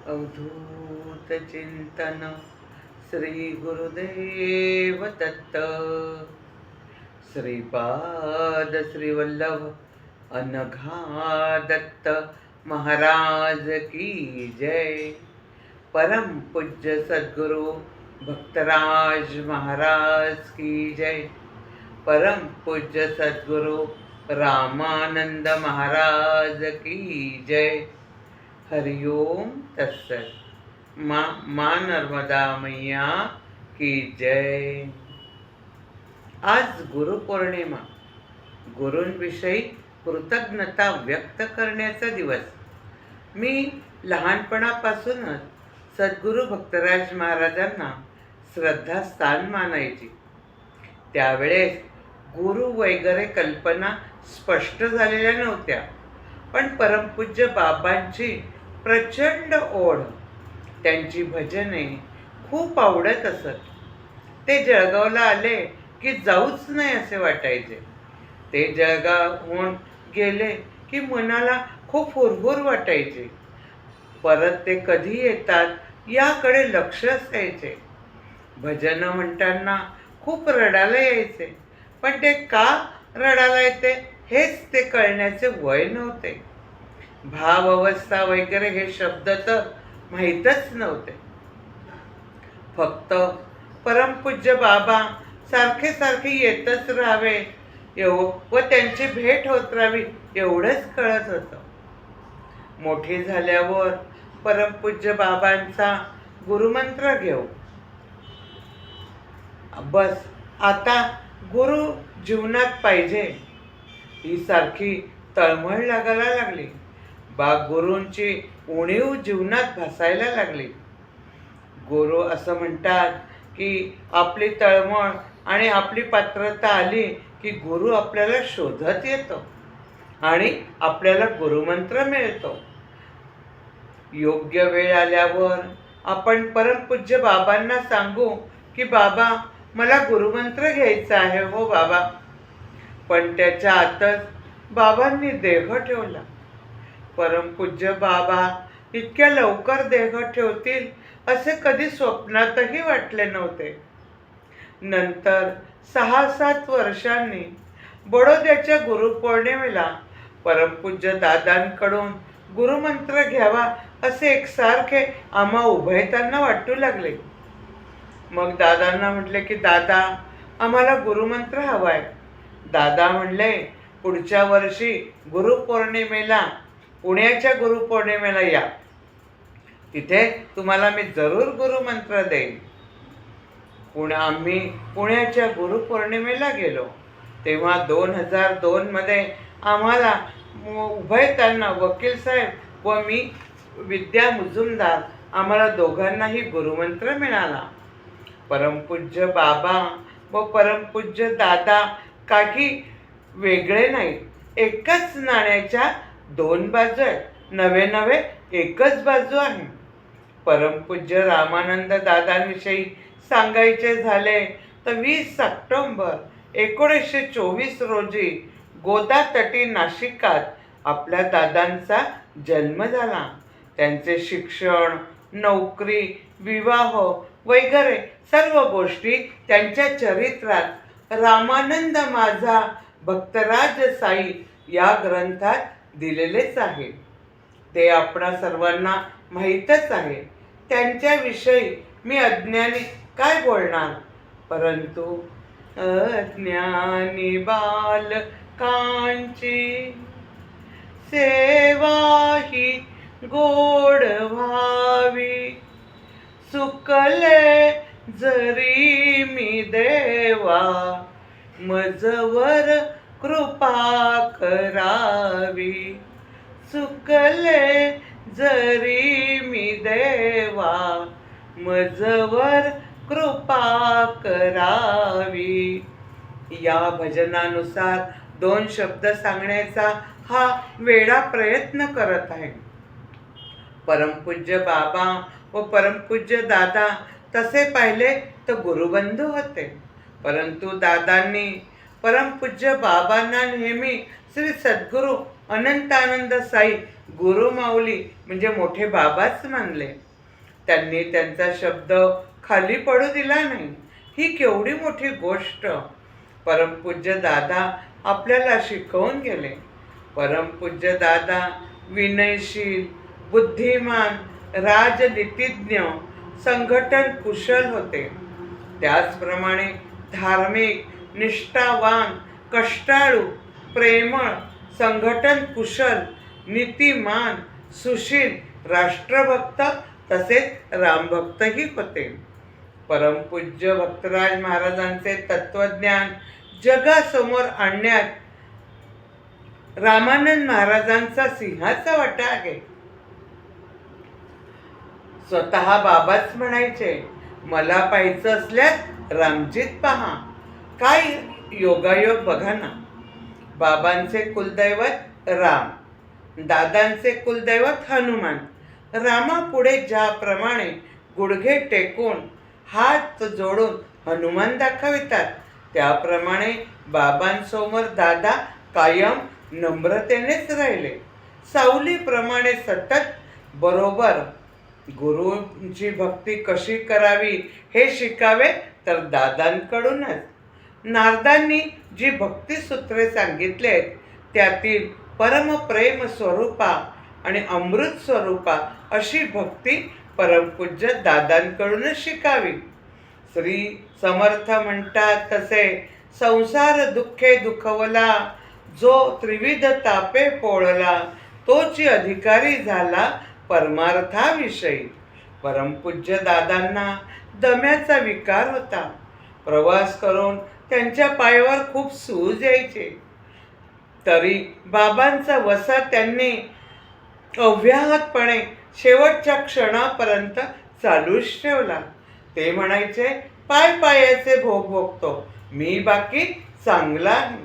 अवधूत चिंतन श्री गुरुदेव दत्त श्रीपाद श्रीवल्लभ अनघा दत्त महाराज की जय। परम पूज्य सद्गुरु भक्तराज महाराज की जय। परम पूज्य सद्गुरु रामानंद महाराज की जय। हरिओम तत्सत। माँ नर्मदा मैया की जय। आज गुरुपौर्णिमा, गुरूंविषयी कृतज्ञता व्यक्त करण्याचा दिवस। मी लहानपणापासूनच सद्गुरू भक्तराज महाराजांना श्रद्धास्थान मानायची। त्यावेळेस गुरु वगैरे कल्पना स्पष्ट झालेल्या नव्हत्या, पण परमपूज्य बाबांची प्रचंड ओढ, त्यांची भजने खूप आवडत असत। ते जळगावला आले की जाऊच नाही असे वाटायचे। ते जळगावहून गेले की मनाला खूप हुरहुर वाटायचे। परत ते कधी येतात याकडे लक्ष असायचे। भजन म्हणताना खूप रडायला यायचे, पण ते का रडायला येते हेच ते कळण्याचे वय नव्हते। भाव अवस्था वगैरे हे शब्द तर माहीतच नव्हते। फक्त परमपूज्य बाबा सारखे सारखे येतच राहावे व त्यांची भेट होत राहावी एवढंच कळत होतं। मोठे झाल्यावर परमपूज्य बाबांचा गुरुमंत्र घेऊ, बस आता गुरु जीवनात पाहिजे ही सारखी तळमळ लागायला लागली। गुरूंची उणीव जीवनात भासायला लागली। गुरु असं म्हणतात की आपली तळमळ आणि आपली पात्रता आली की गुरु आपल्याला शोधत येतो आणि आपल्याला गुरुमंत्र मिळतो। योग्य वेळ आल्यावर आपण परमपूज्य बाबांना सांगू की बाबा मला गुरुमंत्र घ्यायचा आहे हो बाबा। पण त्याच्या आतच बाबांनी देह ठेवला। परमपूज्य बाबा इतक्या लवकर देह ठेवतील असे कधी स्वप्नातही वाटले नव्हते। नंतर 6-7 वर्षांनी बडोद्याच्या गुरुपौर्णिमेला परमपूज्य दादांकडून गुरुमंत्र घ्यावा असे एकसारखे आम्हा उभयतांना वाटू लागले। मग दादांना म्हटले की दादा आम्हाला गुरुमंत्र हवाय। दादा म्हणले पुढच्या वर्षी गुरुपौर्णिमेला, पुण्याच्या गुरुपौर्णिमेला या, तिथे तुम्हाला मी जरूर गुरुमंत्र देईन। आम्ही पुण्याच्या गुरुपौर्णिमेला गेलो तेव्हा 2002 मध्ये आम्हाला उभयतांना, वकील साहेब व मी विद्या मुजुमदार, आम्हाला दोघांनाही गुरुमंत्र मिळाला। परमपूज्य बाबा व परमपूज्य दादा काही वेगळे नाहीत, एकच नाण्याच्या 2 बाजू आहेत, नवे नवे एकच बाजू आहे। परमपूज्य रामानंद दादांविषयी सांगायचे झाले तर 20 ऑक्टोबर 1924 रोजी गोदातटी नाशिकात आपल्या दादांचा जन्म झाला। त्यांचे शिक्षण, नोकरी, विवाह वगैरे सर्व गोष्टी त्यांच्या चरित्रात रामानंद माझा भक्तराज साई या ग्रंथात दिलेलेच आहे। ते आपणा सर्वांना माहीतच आहे। त्यांच्याविषयी मी अज्ञानी काय बोलणार, परंतु अज्ञानी बालकांची सेवा ही गोड व्हावी, सुकले जरी मी देवा मजवर कृपा करावी, सुकले जरी मी देवा मजवर कृपा करावी। या भजनानुसार 2 शब्द सांगण्याचा हा वेडा प्रयत्न करत आहे। परमपूज्य बाबा व परमपूज्य दादा तसे पाहिले तर गुरुबंधू होते, परंतु दादांनी परमपूज्य बाबांना नेहमी श्री सद्गुरू अनंतानंद साई गुरु माऊली म्हणजे मोठे बाबाच मानले. त्यांनी त्यांचा शब्द खाली पडू दिला नाही. ही केवढी मोठी गोष्ट परमपूज्य दादा आपल्याला शिकवून गेले. परमपूज्य दादा विनयशील, बुद्धिमान, राजनीतिज्ञ, संघटन कुशल होते. त्याचप्रमाणे धार्मिक, निष्ठावान, कष्टाळू, प्रेमळ, संघटन कुशल, नीतिमान, सुशील, राष्ट्रभक्त तसेच रामभक्तही होते. परमपूज्य भक्तराज महाराजांचे तत्वज्ञान जगासमोर आणण्यात रामानंद महाराजांचा सिंहाचा वाटा आहे. स्वतः बाबाच म्हणायचे, मला पाहायचं असल्यास रामजीत पहा. काय योगायोग बघा ना. बाबांचे कुलदैवत राम, दादांचे कुलदैवत हनुमान. रामापुढे ज्याप्रमाणे गुडघे टेकून हात जोडून हनुमान दाखवितात, त्याप्रमाणे बाबांसमोर दादा कायम नम्रतेनेच राहिले. सावलीप्रमाणे सतत बरोबर. गुरुंची भक्ती कशी करावी हे शिकावे तर दादांकडूनच. नारदांनी जी भक्तिसूत्रे सांगितलेत त्यातील परमप्रेम स्वरूपा आणि अमृत स्वरूपा अशी भक्ती परमपूज्य दादांकडूनच शिकावी. श्री समर्थ म्हणतात तसे, संसार दुःखे दुखवला, जो त्रिविध तापे पोळला, तोची अधिकारी झाला परमार्थाविषयी. परमपूज्य दादांना दम्याचा विकार होता. प्रवास करून त्यांच्या पायावर खूप सूज यायचे. तरी बाबांचा वसा त्यांनी अव्याहतपणे शेवटच्या क्षणापर्यंत चालूच ठेवला. ते म्हणायचे, पायाचे भोग भोगतो मी, बाकी चांगला आहे.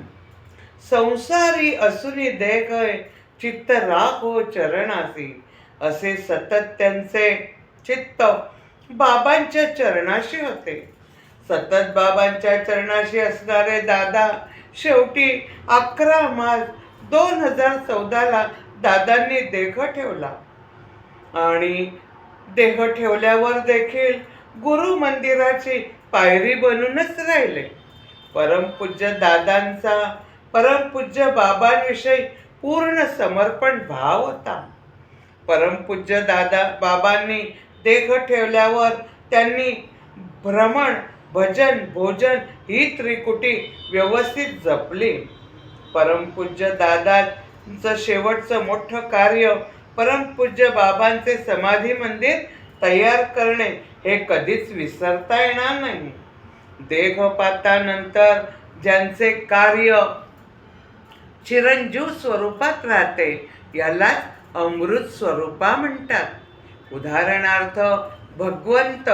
संसारी असुनी देह चित्त राखो चरणासी, असे सतत त्यांचे चित्त बाबांच्या चरणाशी होते. सतत बाबांच्या चरणाशी असणारे दादा शेवटी 11 मार्च 2014 दादांनी देह ठेवला. आणि देह ठेवल्यावर देखील गुरु मंदिराची पायरी बनूनच राहिले. परमपूज्य दादांचा परमपूज्य बाबांविषयी पूर्ण समर्पण भाव होता. परमपूज्य बाबांनी देह ठेवल्यावर त्यांनी भ्रमण, भजन, भोजन ही त्रिकुटी व्यवस्थित जपली. परमपूज्य दादांचं शेवटचं मोठं कार्य परमपूज्य बाबांचे समाधी मंदिर तयार करणे हे कधीच विसरता येणार नाही. देहपातानंतर ज्यांचे कार्य चिरंजीव स्वरूपात राहते यालाच अमृत स्वरूपा म्हणतात. उदाहरणार्थ भगवंत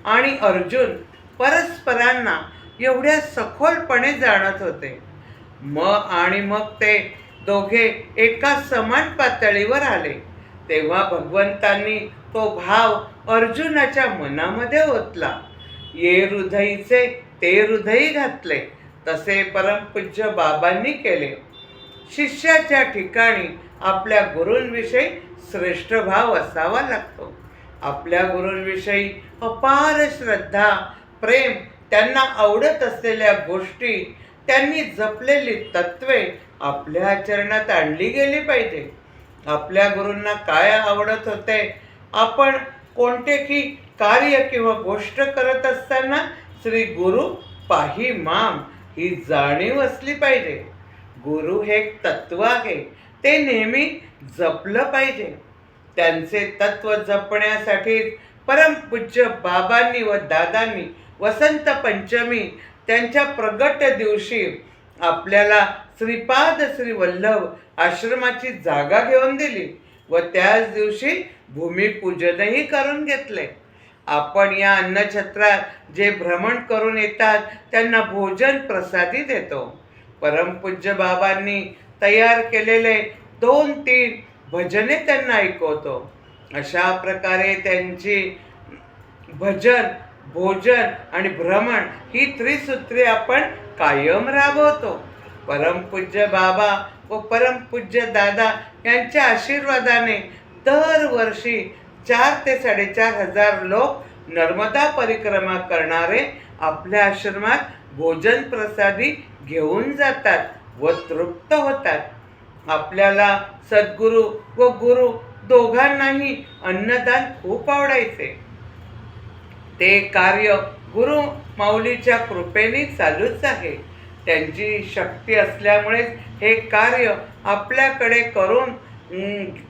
आणि अर्जुन परस्परांना एवढ्या सखोलपणे जाणत होते. मग ते दोघे एका समान पातळीवर आले, तेव्हा भगवंतांनी तो भाव अर्जुनाच्या मनामध्ये ओतला. ये हृदयीचे ते हृदयी घातले, तसे परमपूज्य बाबांनी केले. शिष्याच्या ठिकाणी आपल्या गुरूंविषयी श्रेष्ठ भाव असावा लागतो. आपल्या गुरूंविषयी अपार श्रद्धा, प्रेम, त्यांना आवडत असलेल्या गोष्टी, त्यांनी जपलेली तत्वे आपल्या आचरणात आणली गेली पाहिजे. आपल्या गुरूंना काय आवडत होते, आपण कोणतेही कार्य किंवा गोष्ट करत असताना श्री गुरु पाही माम ही जाणीव असली पाहिजे. गुरु हे तत्व आहे, ते नेहमी जपलं पाहिजे. त्यांचे तत्व जपण्यासाठी परमपूज्य बाबांनी व दादांनी वसंत पंचमी त्यांच्या प्रगट दिवशी आपल्याला श्रीपाद श्री वल्लभ आश्रमाची जागा घेऊन दिली व त्याच दिवशी भूमिपूजनही करून घेतले. आपण या अन्नछत्रात जे भ्रमण करून येतात त्यांना भोजन प्रसादी देतो. परमपूज्य बाबांनी तयार केलेले 2-3 भजने त्यांना ऐकवतो. अशा प्रकारे त्यांची भजन, भोजन आणि भ्रमण ही त्रिसूत्री आपण कायम राबवतो. परमपूज्य बाबा व परमपूज्य दादा यांच्या आशीर्वादाने दरवर्षी 4,000 ते 4,500 लोक नर्मदा परिक्रमा करणारे आपल्या आश्रमात भोजन प्रसादी घेऊन जातात व तृप्त होतात. आपल्याला सद्गुरू व गुरु दोघांनाही अन्नदान खूप आवडायचे. ते कार्य गुरु माऊलीच्या कृपेने चालूच आहे. त्यांची शक्ती असल्यामुळेच हे कार्य आपल्याकडे करून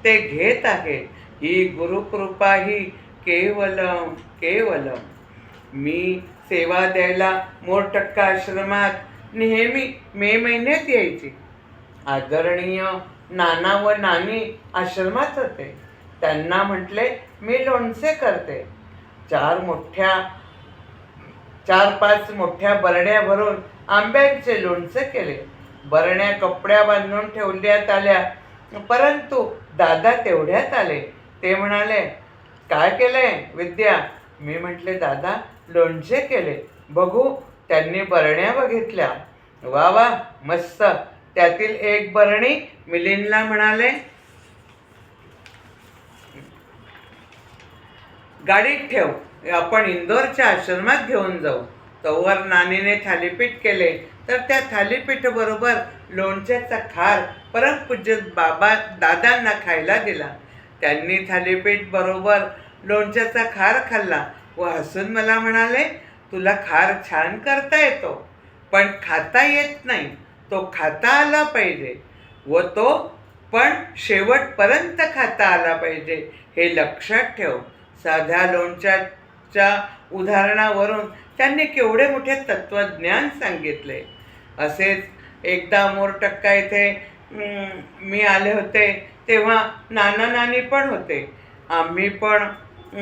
ते घेत आहेत. ही गुरुकृपा ही केवलम केवलम. मी सेवा द्यायला मोरटक्का आश्रमात नेहमी मे महिन्यात यायची. आदरणीय नाना व नानी आश्रमात होते. त्यांना म्हटले मी लोणचे करते. 4-5 मोठ्या बरण्या भरून आंब्यांचे लोणचे केले. बरण्या कपड्या बांधून ठेवण्यात आल्या, परंतु दादा तेवढ्यात आले. ते म्हणाले, काय केलंय विद्या? मी म्हटले, दादा लोणचे केले. बघू. त्यांनी बरण्या बघितल्या. वा वा, मस्त. त्यातील एक बरणी मिलिंदला म्हणाले, गाडीत ठेव, आपण इंदोरच्या आश्रमात घेऊन जाऊ. तोवर नानीने थालीपीठ केले, तर त्या थालीपीठ बरोबर लोणच्याचा खार परमपूज्य बाबा दादांना खायला दिला. त्यांनी थालीपीठ बरोबर लोणच्याचा खार खाल्ला व हसून मला म्हणाले, तुला खार छान करता येतो, पण खाता येत नाही. तो खाता आला पाहिजे व तो पण शेवटपर्यंत खाता आला पाहिजे, हे लक्षात ठेव. साध्या लोणच्याच्या उदाहरणावरून त्यांनी केवढे मोठे तत्वज्ञान सांगितले. असेच एकदा मोरटक्का येथे मी आले होते, तेव्हा नाना नानी पण होते. आम्ही पण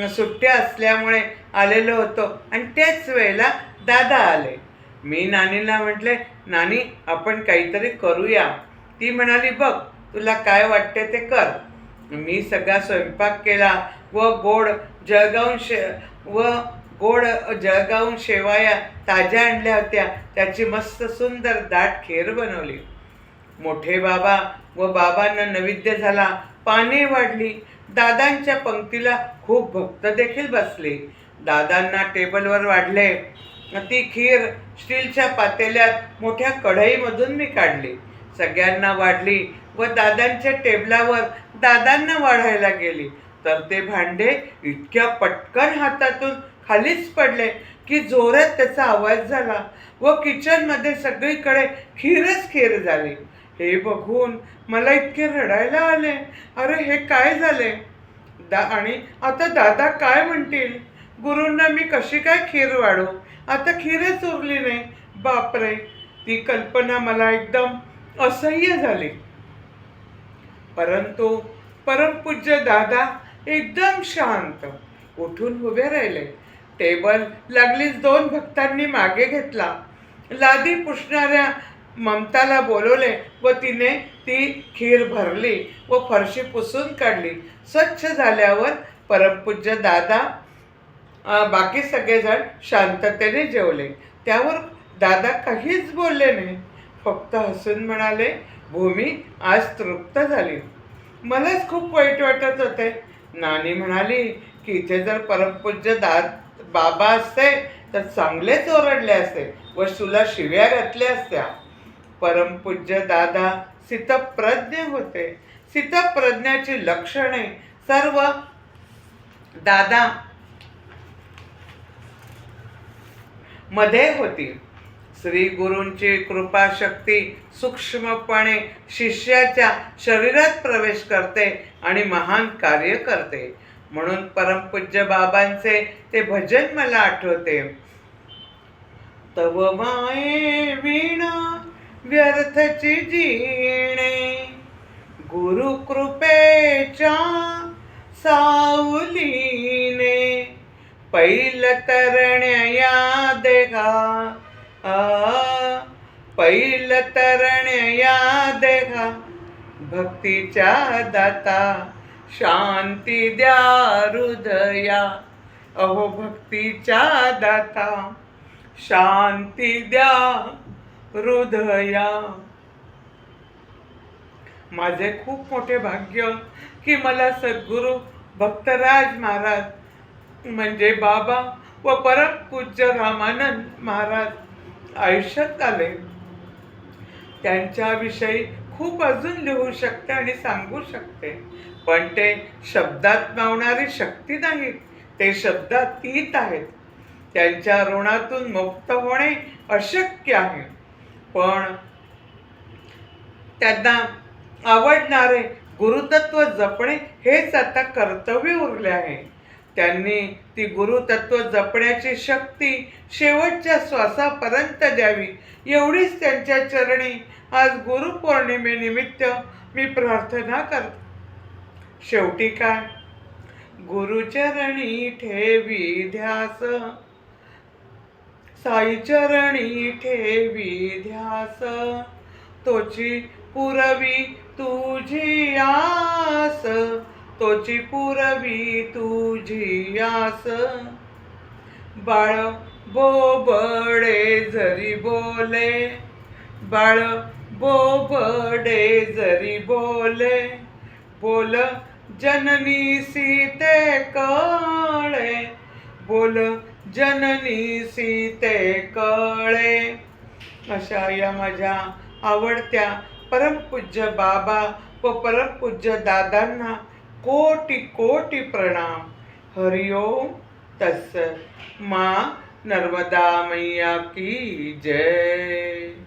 सुट्ट्या असल्यामुळे आलेलो होतो आणि त्याच वेळेला दादा आले. मी नानीला म्हटले, नानी आपण काहीतरी करूया. ती म्हणाली, बघ तुला काय वाटते ते कर. मी सगळा स्वयंपाक केला व गोड जळगावून शेवाया ताज्या आणल्या होत्या. त्याची मस्त सुंदर दाट खीर बनवली. मोठे बाबा व बाबांना नैवेद्य झाला. पाने वाढली. दादांच्या पंक्तीला खूप भक्त देखील बसले. दादांना टेबलवर वाढले. ती खीर स्टीलच्या पातेल्यात मोठ्या कढईमधून मी काढली. सगळ्यांना वाढली व दादांच्या टेबलावर दादांना वाढायला गेली, तर ते भांडे इतक्या पटकन हातातून खालीच पडले की जोरात त्याचा आवाज झाला व किचनमध्ये सगळीकडे खीरच खीर झाली. हे बघून मला इतके रडायला आले. अरे हे काय झाले? आणि आता दादा काय म्हणतील? गुरूंना मी कशी काय खीर वाढू? आता खीरच उरली नाही. बापरे, ती कल्पना मला एकदम असह्य झाली. परंतु परमपूज्य दादा एकदम शांत उठून उभे राहिले. टेबल लागलीच 2 भक्तांनी मागे घेतला. लादी पुसणाऱ्या ममताला बोलवले व तिने ती खीर भरली व फरशी पुसून काढली. स्वच्छ झाल्यावर परमपूज्य दादा बाकी सगळेजण शांततेने जेवले. त्यावर दादा काहीच बोलले नाही, फक्त हसून म्हणाले, भूमी आज तृप्त झाली. मलाच खूप वाईट वाटत होते. नानी म्हणाली की इथे जर परमपूज्य बाबा असते तर चांगलेच ओरडले असते व तुला शिव्या घातल्या असत्या. परमपूज्य दादा स्थितप्रज्ञ होते. स्थितप्रज्ञाची लक्षणे सर्व दादा मध्ये होती. श्री गुरूंची कृपाशक्ती सूक्ष्मपणे शिष्याच्या शरीरात प्रवेश करते आणि महान कार्य करते. म्हणून परमपूज्य बाबांचे ते भजन मला आठवते. तव माये वीणा व्यर्थची जीणे, गुरु कृपेच्या सावलीने, पैल तरण्या देगा पैल तरण्या देगा, भक्तीच्या दाता शांती द्या हृदया. अहो भक्तीच्या दाता शांती द्या हृदया. माझे खूप मोठे भाग्य की मला सद्गुरू भक्तराज महाराज म्हणजे बाबा व परमपूज्य रामानंद महाराज आयुष्यात आले. त्यांच्याविषयी खूप अजून लिहू शकते आणि सांगू शकते, पण ते शब्दात मावणारी शक्ती नाही, ते शब्दातीत आहेत. त्यांच्या ऋणातून मुक्त होणे अशक्य आहे, पण त्यांना आवडणारे गुरुतत्व जपणे हेच आता कर्तव्य उरले आहे. त्यांनी ती गुरुतत्व जपण्याची शक्ती शेवटच्या श्वासापर्यंत द्यावी, एवढीच त्यांच्या चरणी आज गुरुपौर्णिमेनिमित्त मी प्रार्थना करतो. शेवटी काय, गुरुचरणी ठेवी ध्यास, साई चरणी ठेवी ध्यास, तोची पुरवी तुझी आस, तोची पुरवी तुझी आस. बाळ बोबडे जरी बोले, बाळ बोबडे जरी बोले, बोल जननी सीते कळे, बोल जननी सीते कळे. अशा या माझ्या आवडत्या परमपूज्य बाबा व परमपूज्य दादांना कोटी कोटी प्रणाम. हरिओम तत्सत. माँ नर्मदा मैया की जय.